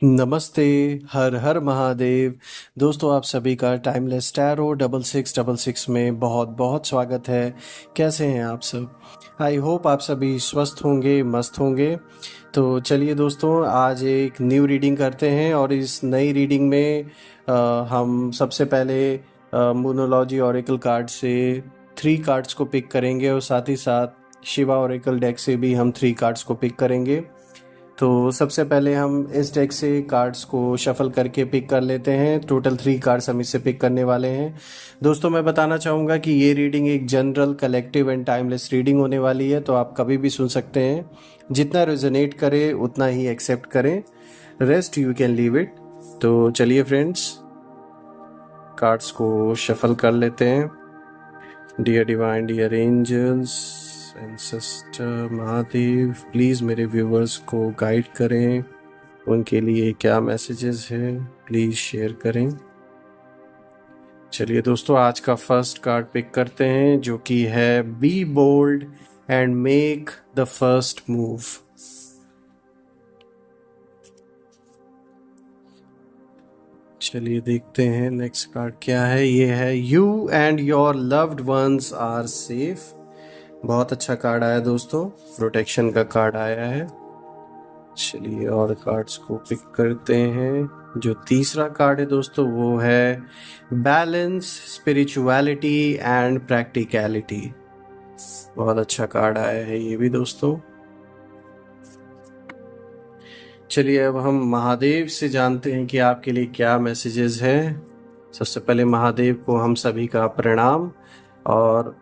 नमस्ते, हर हर महादेव। दोस्तों आप सभी का टाइमलेस टैरो 6666 में बहुत बहुत स्वागत है। कैसे हैं आप सब? आई होप आप सभी स्वस्थ होंगे, मस्त होंगे। तो चलिए दोस्तों, आज एक न्यू रीडिंग करते हैं और इस नई रीडिंग में हम सबसे पहले मोनोलॉजी ऑरेकल कार्ड से 3 कार्ड्स को पिक करेंगे और साथ ही साथ शिवा ऑरेकल डेक से भी हम 3 कार्ड्स को पिक करेंगे। तो सबसे पहले हम इस डेक से कार्ड्स को शफल करके पिक कर लेते हैं। टोटल 3 कार्ड्स हम इससे पिक करने वाले हैं। दोस्तों मैं बताना चाहूँगा कि ये रीडिंग एक general collective and timeless reading होने वाली है, तो आप कभी भी सुन सकते हैं। जितना रेजोनेट करे उतना ही एक्सेप्ट करें, rest you can leave it. तो चलिए फ्रेंड्स, कार्ड्स को शफल कर लेते हैं। Dear divine, dear angels, ancestor Mahadev, please मेरे व्यूवर्स को गाइड करें। उनके लिए क्या मैसेजेस हैं प्लीज़ शेयर करें। चलिए दोस्तों, आज का फर्स्ट कार्ड पिक करते हैं जो कि है be bold and make the first move. चलिए देखते हैं नेक्स्ट कार्ड क्या है। ये है you and your loved ones are safe. बहुत अच्छा कार्ड आया दोस्तों, प्रोटेक्शन का कार्ड आया है। चलिए और कार्ड्स को पिक करते हैं। जो तीसरा कार्ड है दोस्तों वो है बैलेंस, स्पिरिचुअलिटी एंड प्रैक्टिकलिटी। बहुत अच्छा कार्ड आया है ये भी दोस्तों। चलिए अब हम महादेव से जानते हैं कि आपके लिए क्या मैसेजेस हैं। सबसे पहले महादेव को हम सभी का प्रणाम, और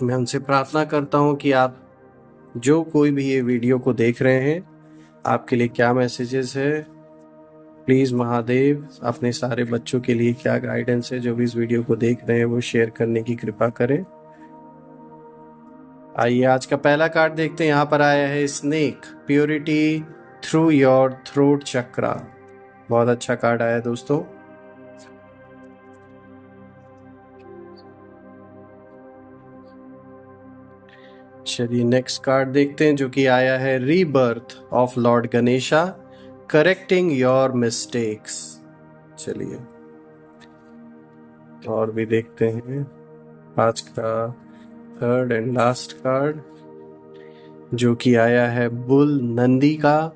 मैं उनसे प्रार्थना करता हूं कि आप जो कोई भी ये वीडियो को देख रहे हैं, आपके लिए क्या मैसेजेस है। प्लीज़ महादेव अपने सारे बच्चों के लिए क्या गाइडेंस है जो भी इस वीडियो को देख रहे हैं वो शेयर करने की कृपा करें। आइए आज का पहला कार्ड देखते हैं। यहाँ पर आया है snake, purity through your throat chakra. बहुत अच्छा कार्ड आया दोस्तों। चलिए नेक्स्ट कार्ड देखते हैं जो कि आया है rebirth of Lord Ganesha, correcting your mistakes. चलिए और भी देखते हैं आज का थर्ड एंड लास्ट कार्ड जो कि आया है बुल नंदी का।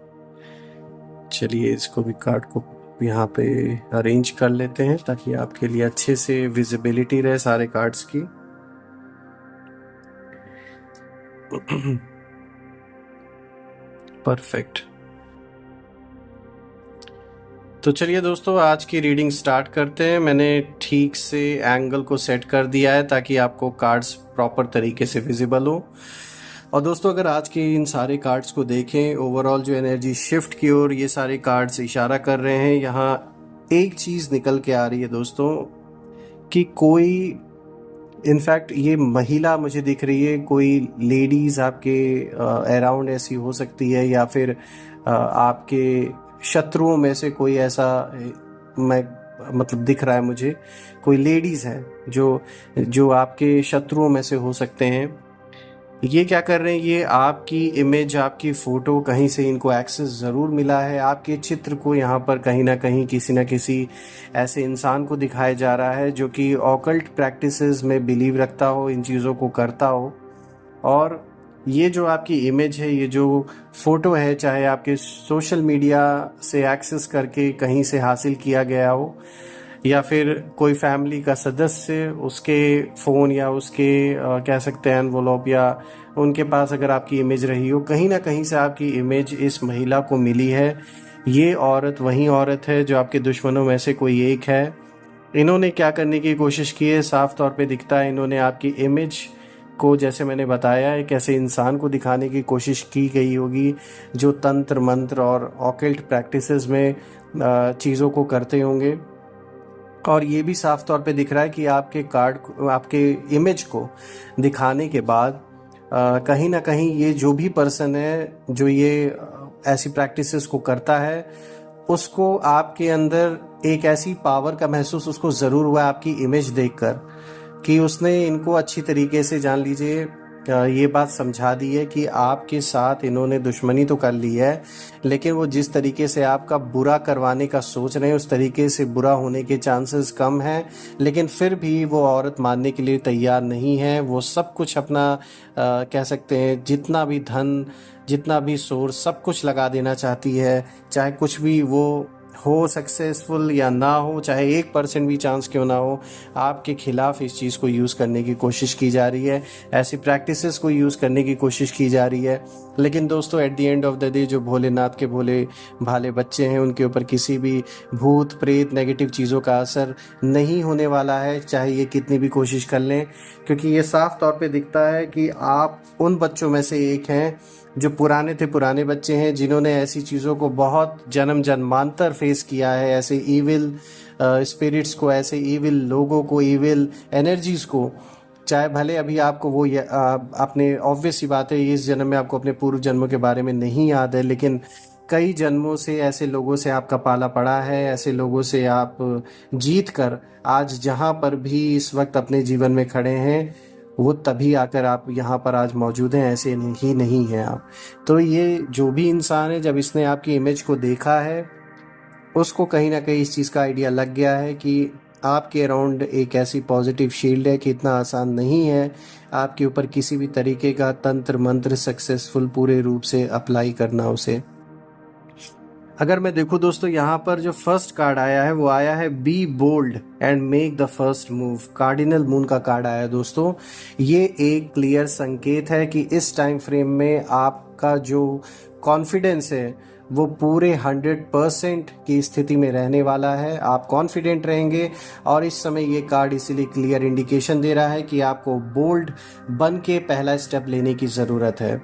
चलिए इसको भी कार्ड को यहाँ पे अरेंज कर लेते हैं ताकि आपके लिए अच्छे से विजिबिलिटी रहे सारे कार्ड्स की। परफेक्ट। तो चलिए दोस्तों, आज की रीडिंग स्टार्ट करते हैं। मैंने ठीक से एंगल को सेट कर दिया है ताकि आपको कार्ड्स प्रॉपर तरीके से विजिबल हो। और दोस्तों अगर आज के इन सारे कार्ड्स को देखें, ओवरऑल जो एनर्जी शिफ्ट की ओर ये सारे कार्ड्स इशारा कर रहे हैं, यहाँ एक चीज़ निकल के आ रही है दोस्तों कि कोई, इनफैक्ट ये महिला मुझे दिख रही है, कोई लेडीज़ आपके अराउंड ऐसी हो सकती है, या फिर आपके शत्रुओं में से कोई ऐसा मैं मतलब दिख रहा है मुझे। कोई लेडीज़ है जो आपके शत्रुओं में से हो सकते हैं। ये क्या कर रहे हैं, ये आपकी इमेज, आपकी फ़ोटो कहीं से इनको एक्सेस ज़रूर मिला है। आपके चित्र को यहाँ पर कहीं ना कहीं किसी न किसी ऐसे इंसान को दिखाया जा रहा है जो कि ऑकल्ट प्रैक्टिसेस में बिलीव रखता हो, इन चीज़ों को करता हो। और ये जो आपकी इमेज है, ये जो फ़ोटो है, चाहे आपके सोशल मीडिया से एक्सेस करके कहीं से हासिल किया गया हो, या फिर कोई फैमिली का सदस्य उसके फ़ोन या उसके कह सकते हैं एनवलप, या उनके पास अगर आपकी इमेज रही हो, कहीं ना कहीं से आपकी इमेज इस महिला को मिली है। ये औरत वही औरत है जो आपके दुश्मनों में से कोई एक है। इन्होंने क्या करने की कोशिश की है, साफ तौर पे दिखता है, इन्होंने आपकी इमेज को, जैसे मैंने बताया, एक ऐसे इंसान को दिखाने की कोशिश की गई होगी जो तंत्र मंत्र और ऑकल्ट प्रैक्टिसेस में चीज़ों को करते होंगे। और ये भी साफ तौर पे दिख रहा है कि आपके कार्ड, आपके इमेज को दिखाने के बाद कहीं ना कहीं ये जो भी पर्सन है जो ये ऐसी प्रैक्टिसेस को करता है, उसको आपके अंदर एक ऐसी पावर का महसूस उसको ज़रूर हुआ आपकी इमेज देखकर, कि उसने इनको अच्छी तरीके से, जान लीजिए, ये बात समझा दी है कि आपके साथ इन्होंने दुश्मनी तो कर ली है, लेकिन वो जिस तरीके से आपका बुरा करवाने का सोच रहे हैं उस तरीके से बुरा होने के चांसेस कम हैं। लेकिन फिर भी वो औरत मानने के लिए तैयार नहीं है। वो सब कुछ अपना कह सकते हैं जितना भी धन, जितना भी सोर्स, सब कुछ लगा देना चाहती है, चाहे कुछ भी वो हो सक्सेसफुल या ना हो, चाहे 1% भी चांस क्यों ना हो, आपके खिलाफ इस चीज़ को यूज़ करने की कोशिश की जा रही है, ऐसी प्रैक्टिसेस को यूज़ करने की कोशिश की जा रही है। लेकिन दोस्तों at the end of the day जो भोलेनाथ के भोले भाले बच्चे हैं उनके ऊपर किसी भी भूत प्रेत नेगेटिव चीज़ों का असर नहीं होने वाला है, चाहे ये कितनी भी कोशिश कर लें, क्योंकि ये साफ तौर पे दिखता है कि आप उन बच्चों में से एक हैं जो पुराने बच्चे हैं, जिन्होंने ऐसी चीज़ों को बहुत जन्म जन्मांतर फेस किया है, ऐसे ईविल स्पिरिट्स को, ऐसे ईविल लोगों को, ईविल एनर्जीज़ को। चाहे भले अभी आपको वो अपने ऑब्वियस सी बात है इस जन्म में आपको अपने पूर्व जन्मों के बारे में नहीं याद है, लेकिन कई जन्मों से ऐसे लोगों से आपका पाला पड़ा है, ऐसे लोगों से आप जीत कर आज जहाँ पर भी इस वक्त अपने जीवन में खड़े हैं वो तभी आकर आप यहाँ पर आज मौजूद हैं, ऐसे नहीं हैं आप। तो ये जो भी इंसान है जब इसने आपकी इमेज को देखा है उसको कहीं ना कहीं इस चीज़ का आइडिया लग गया है कि आपके अराउंड एक ऐसी पॉजिटिव शील्ड है कि इतना आसान नहीं है आपके ऊपर किसी भी तरीके का तंत्र मंत्र सक्सेसफुल पूरे रूप से अप्लाई करना उसे। अगर मैं देखूं दोस्तों यहाँ पर जो फर्स्ट कार्ड आया है वो आया है be bold and make the first move. Cardinal moon का कार्ड आया है दोस्तों। ये एक क्लियर संकेत है कि इस टाइम फ्रेम में आपका जो कॉन्फिडेंस है वो पूरे 100% की स्थिति में रहने वाला है। आप कॉन्फिडेंट रहेंगे और इस समय ये कार्ड इसीलिए क्लियर इंडिकेशन दे रहा है कि आपको बोल्ड बन के पहला स्टेप लेने की ज़रूरत है।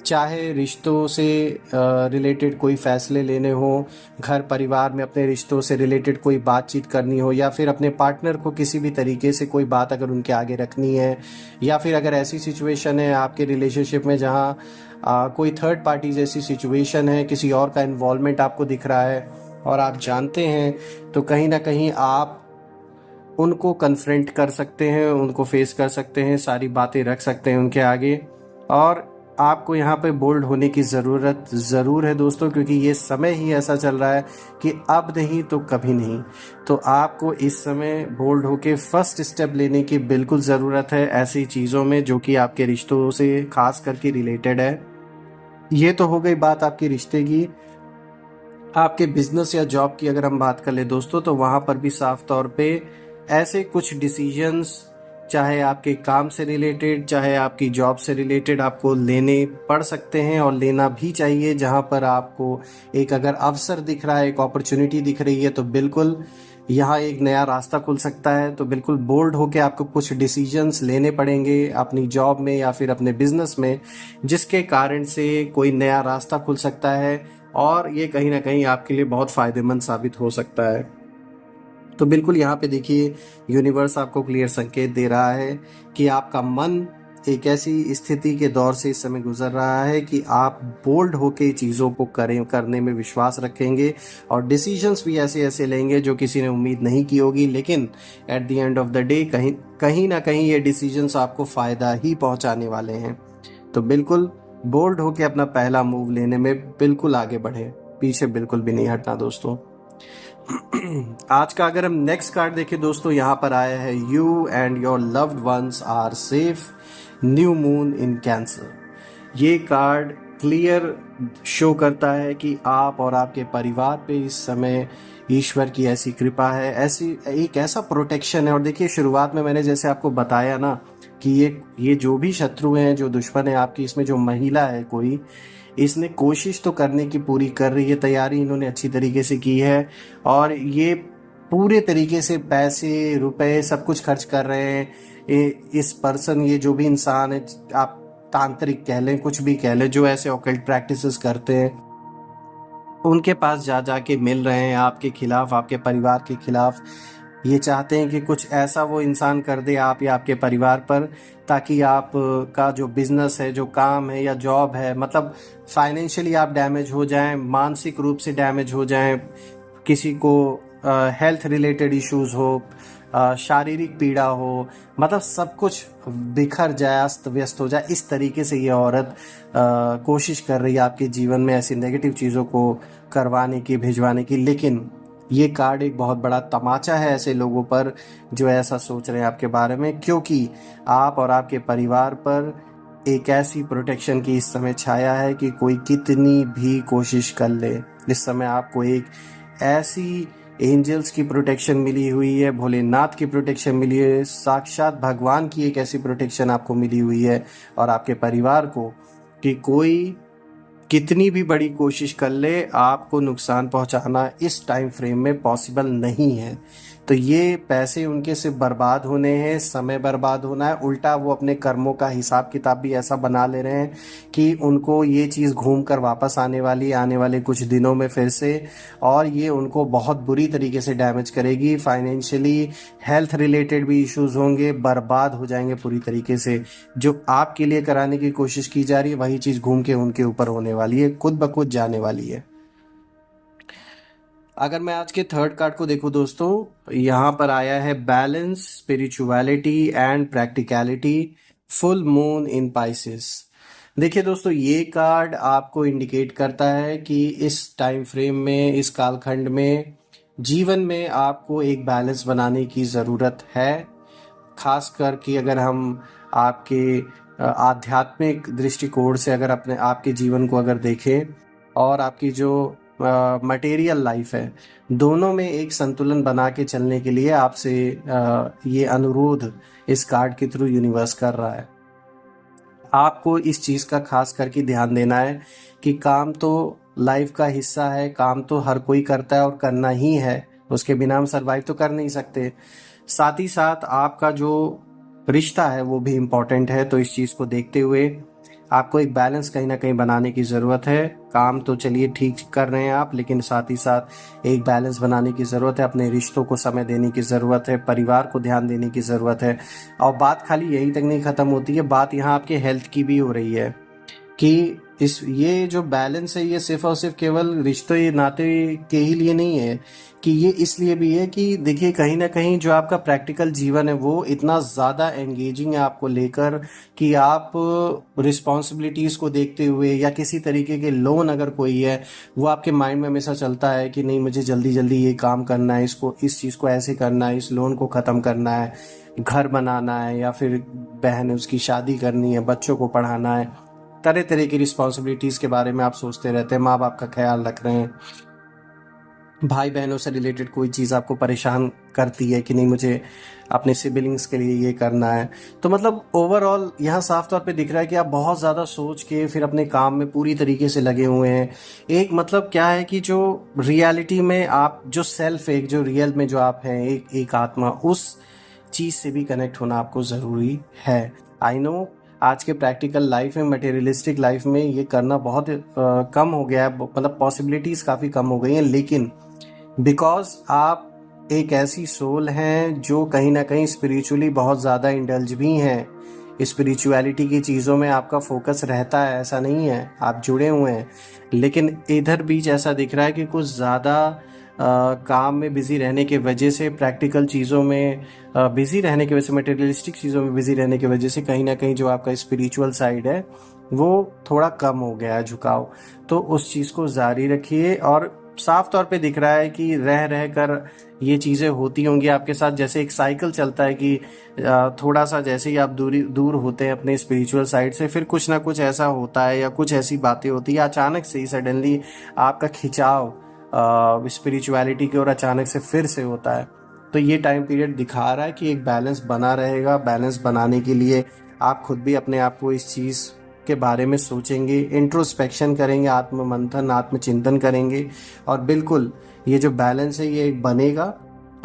चाहे रिश्तों से रिलेटेड कोई फ़ैसले लेने हो, घर परिवार में अपने रिश्तों से रिलेटेड कोई बातचीत करनी हो, या फिर अपने पार्टनर को किसी भी तरीके से कोई बात अगर उनके आगे रखनी है, या फिर अगर ऐसी सिचुएशन है आपके रिलेशनशिप में जहाँ कोई थर्ड पार्टी जैसी सिचुएशन है, किसी और का इन्वॉल्वमेंट आपको दिख रहा है और आप जानते हैं, तो कहीं ना कहीं आप उनको कन्फ्रंट कर सकते हैं, उनको फेस कर सकते हैं, सारी बातें रख सकते हैं उनके आगे। और आपको यहाँ पे बोल्ड होने की ज़रूरत ज़रूर है दोस्तों, क्योंकि ये समय ही ऐसा चल रहा है कि अब नहीं तो कभी नहीं। तो आपको इस समय बोल्ड होके फर्स्ट स्टेप लेने की बिल्कुल ज़रूरत है ऐसी चीज़ों में जो कि आपके रिश्तों से खास करके रिलेटेड है। ये तो हो गई बात आपके रिश्ते की। आपके बिजनेस या जॉब की अगर हम बात कर ले दोस्तों, तो वहाँ पर भी साफ तौर पे ऐसे कुछ डिसीजंस, चाहे आपके काम से रिलेटेड चाहे आपकी जॉब से रिलेटेड, आपको लेने पड़ सकते हैं और लेना भी चाहिए। जहाँ पर आपको एक अगर अवसर दिख रहा है, एक अपॉर्चुनिटी दिख रही है, तो बिल्कुल यहाँ एक नया रास्ता खुल सकता है। तो बिल्कुल बोल्ड होकर आपको कुछ डिसीजंस लेने पड़ेंगे अपनी जॉब में या फिर अपने बिजनेस में, जिसके कारण से कोई नया रास्ता खुल सकता है और ये कहीं ना कहीं आपके लिए बहुत फ़ायदेमंद साबित हो सकता है। तो बिल्कुल यहाँ पे देखिए यूनिवर्स आपको क्लियर संकेत दे रहा है कि आपका मन एक ऐसी स्थिति के दौर से इस समय गुजर रहा है कि आप बोल्ड होके चीज़ों को करने में विश्वास रखेंगे और डिसीजंस भी ऐसे ऐसे लेंगे जो किसी ने उम्मीद नहीं की होगी। लेकिन at the end of the day कहीं ना कहीं ये डिसीजंस आपको फ़ायदा ही पहुंचाने वाले हैं। तो बिल्कुल बोल्ड होके अपना पहला मूव लेने में बिल्कुल आगे बढ़े, पीछे बिल्कुल भी नहीं हटना दोस्तों। आज का अगर हम नेक्स्ट कार्ड देखें दोस्तों, यहाँ पर आया है you and your loved ones are safe, new moon in cancer. ये कार्ड क्लियर शो करता है कि आप और आपके परिवार पे इस समय ईश्वर की ऐसी कृपा है, ऐसी एक ऐसा प्रोटेक्शन है। और देखिए शुरुआत में मैंने जैसे आपको बताया ना कि ये जो भी शत्रु हैं, जो दुश्मन है आपकी, इसमें जो महिला है कोई, इसने कोशिश तो करने की पूरी कर रही है, तैयारी इन्होंने अच्छी तरीके से की है और ये पूरे तरीके से पैसे रुपए सब कुछ खर्च कर रहे हैं। इस पर्सन, ये जो भी इंसान है, आप तांत्रिक कह लें, कुछ भी कह लें, जो ऐसे ऑकल्ट प्रैक्टिसेस करते हैं, उनके पास जा के मिल रहे हैं आपके खिलाफ, आपके परिवार के खिलाफ। ये चाहते हैं कि कुछ ऐसा वो इंसान कर दे आप या आपके परिवार पर, ताकि आप का जो बिजनेस है, जो काम है या जॉब है, मतलब फाइनेंशियली आप डैमेज हो जाएं, मानसिक रूप से डैमेज हो जाएं, किसी को हेल्थ रिलेटेड इश्यूज हो, शारीरिक पीड़ा हो, मतलब सब कुछ बिखर जाए, अस्त व्यस्त हो जाए, इस तरीके से ये औरत कोशिश कर रही है आपके जीवन में ऐसी नेगेटिव चीज़ों को करवाने की, भिजवाने की। लेकिन ये कार्ड एक बहुत बड़ा तमाचा है ऐसे लोगों पर जो ऐसा सोच रहे हैं आपके बारे में, क्योंकि आप और आपके परिवार पर एक ऐसी प्रोटेक्शन की इस समय छाया है कि कोई कितनी भी कोशिश कर ले, इस समय आपको एक ऐसी एंजल्स की प्रोटेक्शन मिली हुई है, भोलेनाथ की प्रोटेक्शन मिली है, साक्षात भगवान की एक ऐसी प्रोटेक्शन आपको मिली हुई है और आपके परिवार को, कि कोई कितनी भी बड़ी कोशिश कर ले, आपको नुकसान पहुंचाना इस टाइम फ्रेम में पॉसिबल नहीं है। तो ये पैसे उनके सिर्फ बर्बाद होने हैं, समय बर्बाद होना है, उल्टा वो अपने कर्मों का हिसाब किताब भी ऐसा बना ले रहे हैं कि उनको ये चीज़ घूम कर वापस आने वाली, आने वाले कुछ दिनों में फिर से, और ये उनको बहुत बुरी तरीके से डैमेज करेगी। फाइनेंशियली, हेल्थ रिलेटेड भी इश्यूज होंगे, बर्बाद हो जाएंगे पूरी तरीके से। जो आपके लिए कराने की कोशिश की जा रही है वही चीज़ घूम के उनके ऊपर होने वाली है, खुद ब खुद जाने वाली है। अगर मैं आज के थर्ड कार्ड को देखूं दोस्तों, यहाँ पर आया है balance, spirituality and practicality, full moon in Pisces. देखिए दोस्तों, ये कार्ड आपको इंडिकेट करता है कि इस टाइम फ्रेम में, इस कालखंड में, जीवन में आपको एक बैलेंस बनाने की ज़रूरत है। खास कर कि अगर हम आपके आध्यात्मिक दृष्टिकोण से अगर अपने आपके जीवन को अगर देखें और आपकी जो मटेरियल लाइफ है, दोनों में एक संतुलन बना के चलने के लिए आपसे ये अनुरोध इस कार्ड के थ्रू यूनिवर्स कर रहा है। आपको इस चीज़ का खास करके ध्यान देना है कि काम तो लाइफ का हिस्सा है, काम तो हर कोई करता है और करना ही है, उसके बिना हम सरवाइव तो कर नहीं सकते। साथ ही साथ आपका जो रिश्ता है वो भी इम्पोर्टेंट है। तो इस चीज़ को देखते हुए आपको एक बैलेंस कहीं ना कहीं बनाने की ज़रूरत है। काम तो चलिए ठीक कर रहे हैं आप, लेकिन साथ ही साथ एक बैलेंस बनाने की ज़रूरत है, अपने रिश्तों को समय देने की ज़रूरत है, परिवार को ध्यान देने की ज़रूरत है। और बात खाली यहीं तक नहीं ख़त्म होती है, बात यहाँ आपके हेल्थ की भी हो रही है कि ये जो बैलेंस है ये सिर्फ और सिर्फ केवल रिश्ते नाते के ही लिए नहीं है, कि ये इसलिए भी है कि देखिए कहीं ना कहीं जो आपका प्रैक्टिकल जीवन है वो इतना ज़्यादा एंगेजिंग है आपको लेकर कि आप रिस्पॉन्सिबिलिटीज़ को देखते हुए या किसी तरीके के लोन अगर कोई है वो आपके माइंड में हमेशा चलता है कि नहीं मुझे जल्दी जल्दी ये काम करना है, इसको इस चीज़ को ऐसे करना है, इस लोन को ख़त्म करना है, घर बनाना है, या फिर बहन है उसकी शादी करनी है, बच्चों को पढ़ाना है, तरह तरह की रिस्पॉन्सिबिलिटीज़ के बारे में आप सोचते रहते हैं, माँ बाप का ख्याल रख रहे हैं, भाई बहनों से रिलेटेड कोई चीज़ आपको परेशान करती है कि नहीं मुझे अपने सिबलिंग्स के लिए ये करना है। तो मतलब ओवरऑल यहाँ साफ तौर पे दिख रहा है कि आप बहुत ज़्यादा सोच के फिर अपने काम में पूरी तरीके से लगे हुए हैं। एक मतलब क्या है कि जो रियलिटी में आप जो सेल्फ, एक जो रियल में जो आप हैं, एक आत्मा, उस चीज़ से भी कनेक्ट होना आपको ज़रूरी है। आई नो आज के प्रैक्टिकल लाइफ में, मटेरियलिस्टिक लाइफ में ये करना बहुत कम हो गया है, मतलब पॉसिबिलिटीज़ काफ़ी कम हो गई हैं, लेकिन बिकॉज आप एक ऐसी सोल हैं जो कहीं ना कहीं स्पिरिचुअली बहुत ज़्यादा इंडल्ज भी हैं, स्पिरिचुअलिटी की चीज़ों में आपका फोकस रहता है, ऐसा नहीं है, आप जुड़े हुए हैं, लेकिन इधर बीच ऐसा दिख रहा है कि कुछ ज़्यादा काम में बिज़ी रहने के वजह से, प्रैक्टिकल चीज़ों में बिज़ी रहने की वजह से, मटेरियलिस्टिक चीज़ों में बिज़ी रहने की वजह से कहीं ना कहीं जो आपका स्पिरिचुअल साइड है वो थोड़ा कम हो गया है, झुकाव। तो उस चीज़ को जारी रखिए। और साफ तौर पे दिख रहा है कि रह रह कर ये चीज़ें होती होंगी आपके साथ, जैसे एक साइकिल चलता है कि थोड़ा सा जैसे ही आप दूर होते हैं अपने स्पिरिचुअल साइड से, फिर कुछ ना कुछ ऐसा होता है या कुछ ऐसी बातें होती है, अचानक से ही सडनली आपका खिंचाव स्पिरिचुअलिटी की ओर अचानक से फिर से होता है। तो ये टाइम पीरियड दिखा रहा है कि एक बैलेंस बना रहेगा। बैलेंस बनाने के लिए आप खुद भी अपने आप को इस चीज़ के बारे में सोचेंगे, इंट्रोस्पेक्शन करेंगे, आत्ममंथन, आत्मचिंतन करेंगे, और बिल्कुल ये जो बैलेंस है ये बनेगा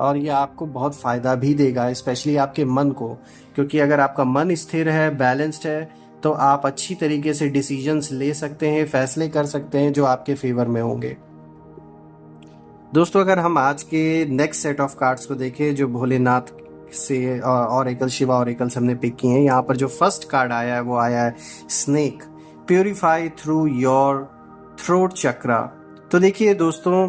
और ये आपको बहुत फ़ायदा भी देगा, स्पेशली आपके मन को, क्योंकि अगर आपका मन स्थिर है, बैलेंस्ड है, तो आप अच्छी तरीके से डिसीजंस ले सकते हैं, फैसले कर सकते हैं जो आपके फेवर में होंगे। दोस्तों, अगर हम आज के नेक्स्ट सेट ऑफ कार्ड्स को देखें जो भोलेनाथ से ऑरेकल, शिवा ऑरेकल हमने पिक किए हैं, यहाँ पर जो फर्स्ट कार्ड आया है वो आया है snake, purify through your throat chakra. तो देखिए दोस्तों,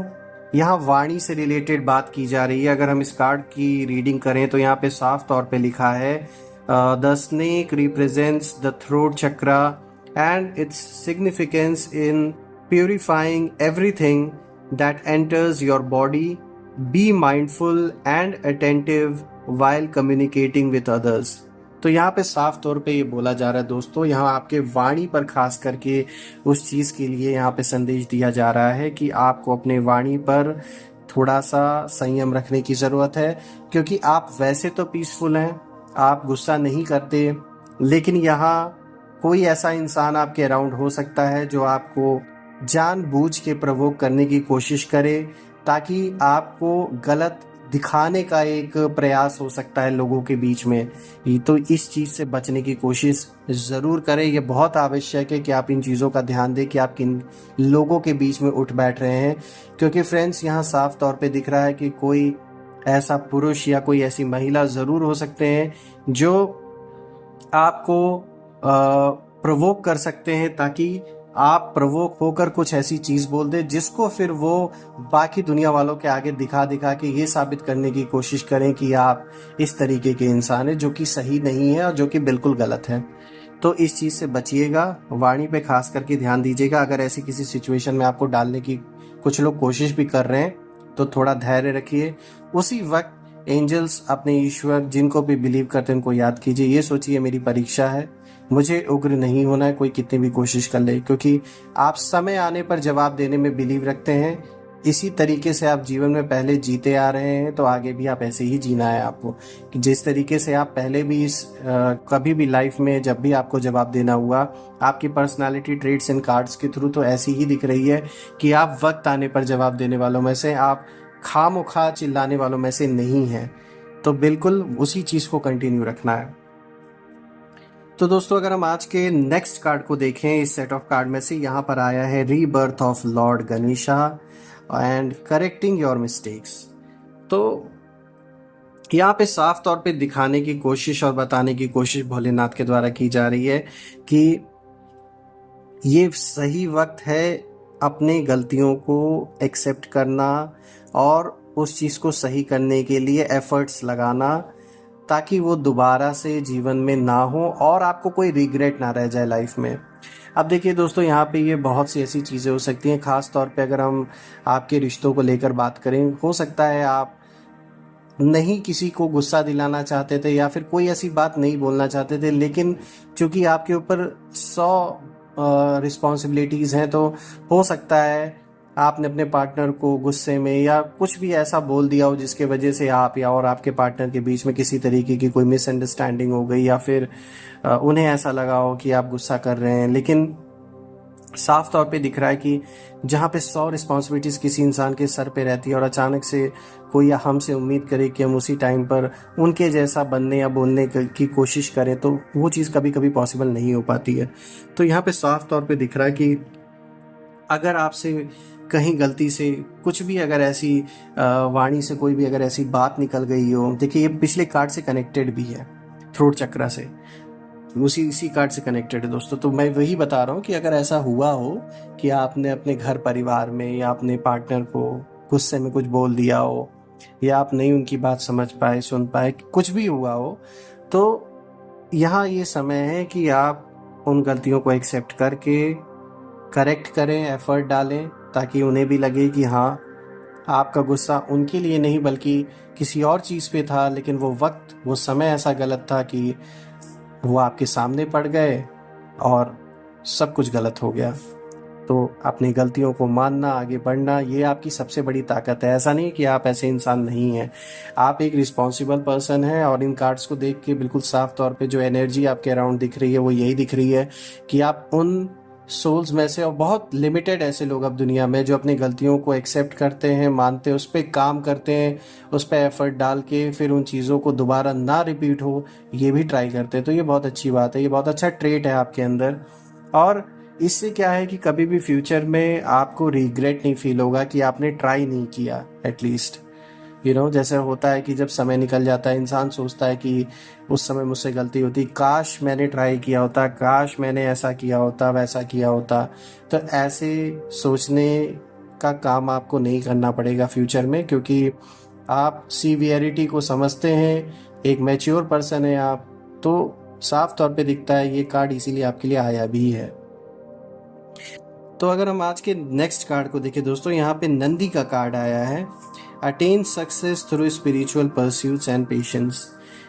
यहाँ वाणी से रिलेटेड बात की जा रही है। अगर हम इस कार्ड की रीडिंग करें तो यहाँ पे साफ तौर पे लिखा है the snake represents the throat chakra and its significance in purifying everything that enters your body. Be mindful and attentive while communicating with others. तो यहाँ पे साफ तौर पे ये बोला जा रहा है दोस्तों, यहाँ आपके वाणी पर खास करके उस चीज़ के लिए यहाँ पे संदेश दिया जा रहा है कि आपको अपने वाणी पर थोड़ा सा संयम रखने की ज़रूरत है, क्योंकि आप वैसे तो पीसफुल हैं, आप गुस्सा नहीं करते, लेकिन यहाँ कोई ऐसा इंसान आपके अराउंड हो सकता है जो आपको जानबूझ के प्रवोक करने की कोशिश करे, ताकि आपको गलत दिखाने का एक प्रयास हो सकता है लोगों के बीच में। तो इस चीज़ से बचने की कोशिश ज़रूर करें। ये बहुत आवश्यक है कि आप इन चीज़ों का ध्यान दें कि आप किन लोगों के बीच में उठ बैठ रहे हैं, क्योंकि फ्रेंड्स यहाँ साफ तौर पे दिख रहा है कि कोई ऐसा पुरुष या कोई ऐसी महिला ज़रूर हो सकते हैं जो आपको प्रवोक कर सकते हैं, ताकि आप प्रवोक होकर कुछ ऐसी चीज़ बोल दें जिसको फिर वो बाकी दुनिया वालों के आगे दिखा दिखा के ये साबित करने की कोशिश करें कि आप इस तरीके के इंसान हैं, जो कि सही नहीं है और जो कि बिल्कुल गलत है। तो इस चीज़ से बचिएगा, वाणी पे खास करके ध्यान दीजिएगा। अगर ऐसी किसी सिचुएशन में आपको डालने की कुछ लोग कोशिश भी कर रहे हैं तो थोड़ा धैर्य रखिए। उसी वक्त एंजल्स, अपने ईश्वर जिनको भी बिलीव करते हैं उनको याद कीजिए। ये सोचिए मेरी परीक्षा है, मुझे उग्र नहीं होना है, कोई कितनी भी कोशिश कर ले, क्योंकि आप समय आने पर जवाब देने में बिलीव रखते हैं। इसी तरीके से आप जीवन में पहले जीते आ रहे हैं, तो आगे भी आप ऐसे ही जीना है आपको, कि जिस तरीके से आप पहले भी कभी भी लाइफ में जब भी आपको जवाब देना हुआ, आपकी पर्सनालिटी ट्रेट्स एंड कार्ड्स के थ्रू तो ऐसी ही दिख रही है कि आप वक्त आने पर जवाब देने वालों में से, आप खामोखा चिल्लाने वालों में से नहीं हैं। तो बिल्कुल उसी चीज़ को कंटिन्यू रखना है। तो दोस्तों अगर हम आज के नेक्स्ट कार्ड को देखें इस सेट ऑफ कार्ड में से, यहाँ पर आया है rebirth of Lord Ganesha and correcting your mistakes. तो यहाँ पे साफ तौर पे दिखाने की कोशिश और बताने की कोशिश भोलेनाथ के द्वारा की जा रही है कि ये सही वक्त है अपने गलतियों को एक्सेप्ट करना और उस चीज़ को सही करने के लिए एफर्ट्स लगाना, ताकि वो दोबारा से जीवन में ना हो और आपको कोई रिग्रेट ना रह जाए लाइफ में। अब देखिए दोस्तों, यहाँ पे ये बहुत सी ऐसी चीज़ें हो सकती हैं, ख़ास तौर पे अगर हम आपके रिश्तों को लेकर बात करें, हो सकता है आप नहीं किसी को गुस्सा दिलाना चाहते थे या फिर कोई ऐसी बात नहीं बोलना चाहते थे, लेकिन चूंकि आपके ऊपर 100 रिस्पॉन्सिबिलिटीज़ हैं, तो हो सकता है आपने अपने पार्टनर को गुस्से में या कुछ भी ऐसा बोल दिया हो जिसके वजह से आप या और आपके पार्टनर के बीच में किसी तरीके की कोई मिसअंडरस्टैंडिंग हो गई, या फिर उन्हें ऐसा लगा हो कि आप गुस्सा कर रहे हैं। लेकिन साफ तौर पे दिख रहा है कि जहाँ पे 100 रिस्पॉन्सिबिलिटीज़ किसी इंसान के सर पे रहती है और अचानक से कोई हमसे उम्मीद करे कि हम उसी टाइम पर उनके जैसा बनने या बोलने की कोशिश करें, तो वो चीज़ कभी कभी पॉसिबल नहीं हो पाती है। तो यहाँ पे साफ तौर पे दिख रहा है कि अगर आपसे कहीं गलती से कुछ भी अगर ऐसी वाणी से कोई भी अगर ऐसी बात निकल गई हो, देखिए ये पिछले कार्ड से कनेक्टेड भी है, थ्रोट चक्रा से, इसी कार्ड से कनेक्टेड है दोस्तों। तो मैं वही बता रहा हूँ कि अगर ऐसा हुआ हो कि आपने अपने घर परिवार में या अपने पार्टनर को गुस्से में कुछ बोल दिया हो, या आप नहीं उनकी बात समझ पाए, सुन पाए, कुछ भी हुआ हो, तो यहाँ ये समय है कि आप उन गलतियों को एक्सेप्ट करके करेक्ट करें, एफर्ट डालें, ताकि उन्हें भी लगे कि हाँ आपका गुस्सा उनके लिए नहीं बल्कि किसी और चीज़ पे था, लेकिन वो वक्त वो समय ऐसा गलत था कि वो आपके सामने पड़ गए और सब कुछ गलत हो गया। तो अपनी गलतियों को मानना, आगे बढ़ना, ये आपकी सबसे बड़ी ताकत है। ऐसा नहीं कि आप ऐसे इंसान नहीं हैं, आप एक रिस्पॉन्सिबल पर्सन हैं। और इन कार्ड्स को देख के बिल्कुल साफ तौर पे जो एनर्जी आपके अराउंड दिख रही है वो यही दिख रही है कि आप उन सोल्स में से, और बहुत लिमिटेड ऐसे लोग अब दुनिया में जो अपनी गलतियों को एक्सेप्ट करते हैं, मानते हैं, उस पर काम करते हैं, उस पर एफर्ट डाल के फिर उन चीज़ों को दोबारा ना रिपीट हो ये भी ट्राई करते हैं। तो ये बहुत अच्छी बात है, ये बहुत अच्छा ट्रेट है आपके अंदर। और इससे क्या है कि कभी भी फ्यूचर में आपको रिग्रेट नहीं फील होगा कि आपने ट्राई नहीं किया। एटलीस्ट जैसे होता है कि जब समय निकल जाता है इंसान सोचता है कि उस समय मुझसे गलती होती, काश मैंने ट्राई किया होता, काश मैंने ऐसा किया होता, वैसा किया होता। तो ऐसे सोचने का काम आपको नहीं करना पड़ेगा फ्यूचर में, क्योंकि आप सीवियरिटी को समझते हैं, एक मैच्योर पर्सन है आप, तो साफ तौर पे दिखता है ये कार्ड इसीलिए आपके लिए आया भी है। तो अगर हम आज के नेक्स्ट कार्ड को देखें दोस्तों, यहाँ पे नंदी का कार्ड आया है, attain success through spiritual pursuits and patience.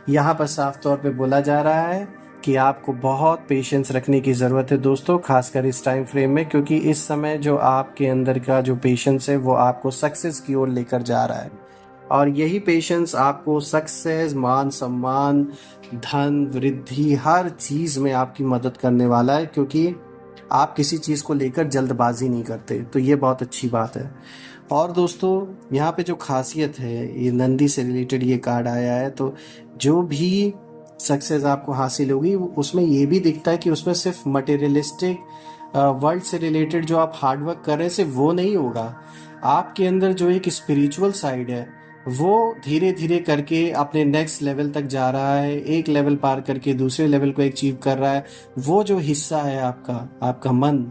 यहाँ पर साफ तौर पे बोला जा रहा है कि आपको बहुत पेशेंस रखने की ज़रूरत है दोस्तों, खासकर इस टाइम फ्रेम में, क्योंकि इस समय जो आपके अंदर का जो पेशेंस है वो आपको सक्सेस की ओर लेकर जा रहा है। और यही पेशेंस आपको सक्सेस, मान सम्मान, धन, वृद्धि, हर चीज़ में आपकी मदद करने वाला है, क्योंकि आप किसी चीज़ को लेकर जल्दबाजी नहीं करते। तो ये बहुत अच्छी बात है। और दोस्तों यहाँ पे जो खासियत है, ये नंदी से रिलेटेड ये कार्ड आया है, तो जो भी सक्सेस आपको हासिल होगी उसमें ये भी दिखता है कि उसमें सिर्फ मटेरियलिस्टिक वर्ल्ड से रिलेटेड जो आप हार्डवर्क कर रहे हैं सिर्फ वो नहीं होगा, आपके अंदर जो एक स्पिरिचुअल साइड है वो धीरे धीरे करके अपने नेक्स्ट लेवल तक जा रहा है, एक लेवल पार करके दूसरे लेवल को अचीव कर रहा है। वो जो हिस्सा है आपका मन,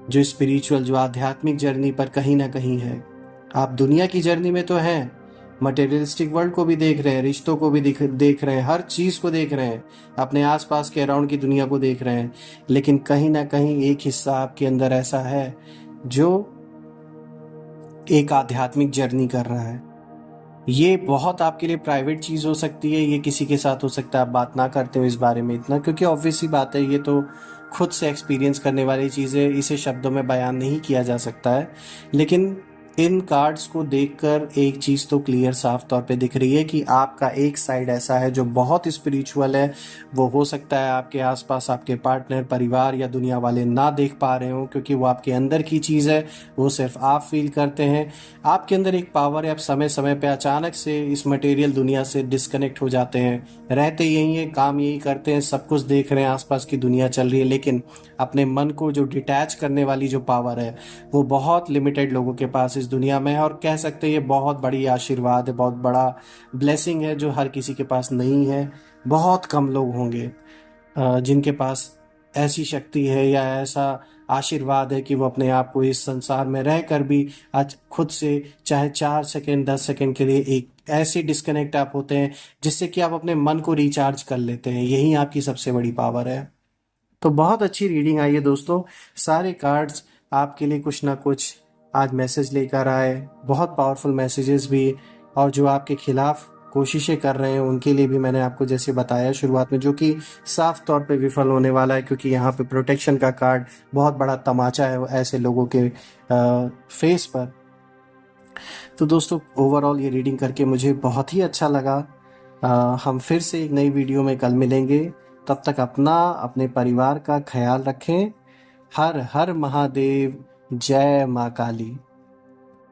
जो स्पिरिचुअल, जो आध्यात्मिक जर्नी पर कहीं ना कहीं है। आप दुनिया की जर्नी में तो हैं, मटेरियलिस्टिक वर्ल्ड को भी देख रहे हैं, रिश्तों को भी देख रहे हैं, हर चीज़ को देख रहे हैं, अपने आसपास के अराउंड की दुनिया को देख रहे हैं, लेकिन कहीं ना कहीं एक हिस्सा आपके अंदर ऐसा है जो एक आध्यात्मिक जर्नी कर रहा है। ये बहुत आपके लिए प्राइवेट चीज़ हो सकती है, ये किसी के साथ हो सकता है, आप बात ना करते हो इस बारे में इतना, क्योंकि ऑब्वियस ही बात है, ये तो खुद से एक्सपीरियंस करने वाली चीज़ है, इसे शब्दों में बयान नहीं किया जा सकता है। लेकिन इन कार्ड्स को देखकर एक चीज़ तो क्लियर साफ तौर पे दिख रही है कि आपका एक साइड ऐसा है जो बहुत स्पिरिचुअल है। वो हो सकता है आपके आसपास आपके पार्टनर, परिवार या दुनिया वाले ना देख पा रहे हो, क्योंकि वो आपके अंदर की चीज़ है, वो सिर्फ आप फील करते हैं। आपके अंदर एक पावर है, आप समय समय पे अचानक से इस मटेरियल दुनिया से डिस्कनेक्ट हो जाते हैं, रहते यही हैं, काम यही करते हैं, सब कुछ देख रहे हैं, आसपास की दुनिया चल रही है, लेकिन अपने मन को जो डिटैच करने वाली जो पावर है वो बहुत लिमिटेड लोगों के पास इस दुनिया में है। और कह सकते हैं ये बहुत बड़ी आशीर्वाद है, बहुत बड़ा ब्लेसिंग है जो हर किसी के पास नहीं है। बहुत कम लोग होंगे जिनके पास ऐसी शक्ति है या ऐसा आशीर्वाद है कि वो अपने आप को इस संसार में रहकर भी आज खुद से चाहे 4 सेकंड 10 सेकंड के लिए एक ऐसे डिस्कनेक्ट आप होते हैं जिससे कि आप अपने मन को रिचार्ज कर लेते हैं। यही आपकी सबसे बड़ी पावर है। तो बहुत अच्छी रीडिंग आई है दोस्तों, सारे कार्ड्स आपके लिए कुछ ना कुछ आज मैसेज लेकर आए, बहुत पावरफुल मैसेजेस भी। और जो आपके खिलाफ कोशिशें कर रहे हैं उनके लिए भी मैंने आपको जैसे बताया शुरुआत में, जो कि साफ तौर पे विफल होने वाला है, क्योंकि यहाँ पे प्रोटेक्शन का कार्ड बहुत बड़ा तमाचा है ऐसे लोगों के फेस पर। तो दोस्तों ओवरऑल ये रीडिंग करके मुझे बहुत ही अच्छा लगा। हम फिर से एक नई वीडियो में कल मिलेंगे, तब तक अपना अपने परिवार का ख्याल रखें। हर हर महादेव, जय माँ काली।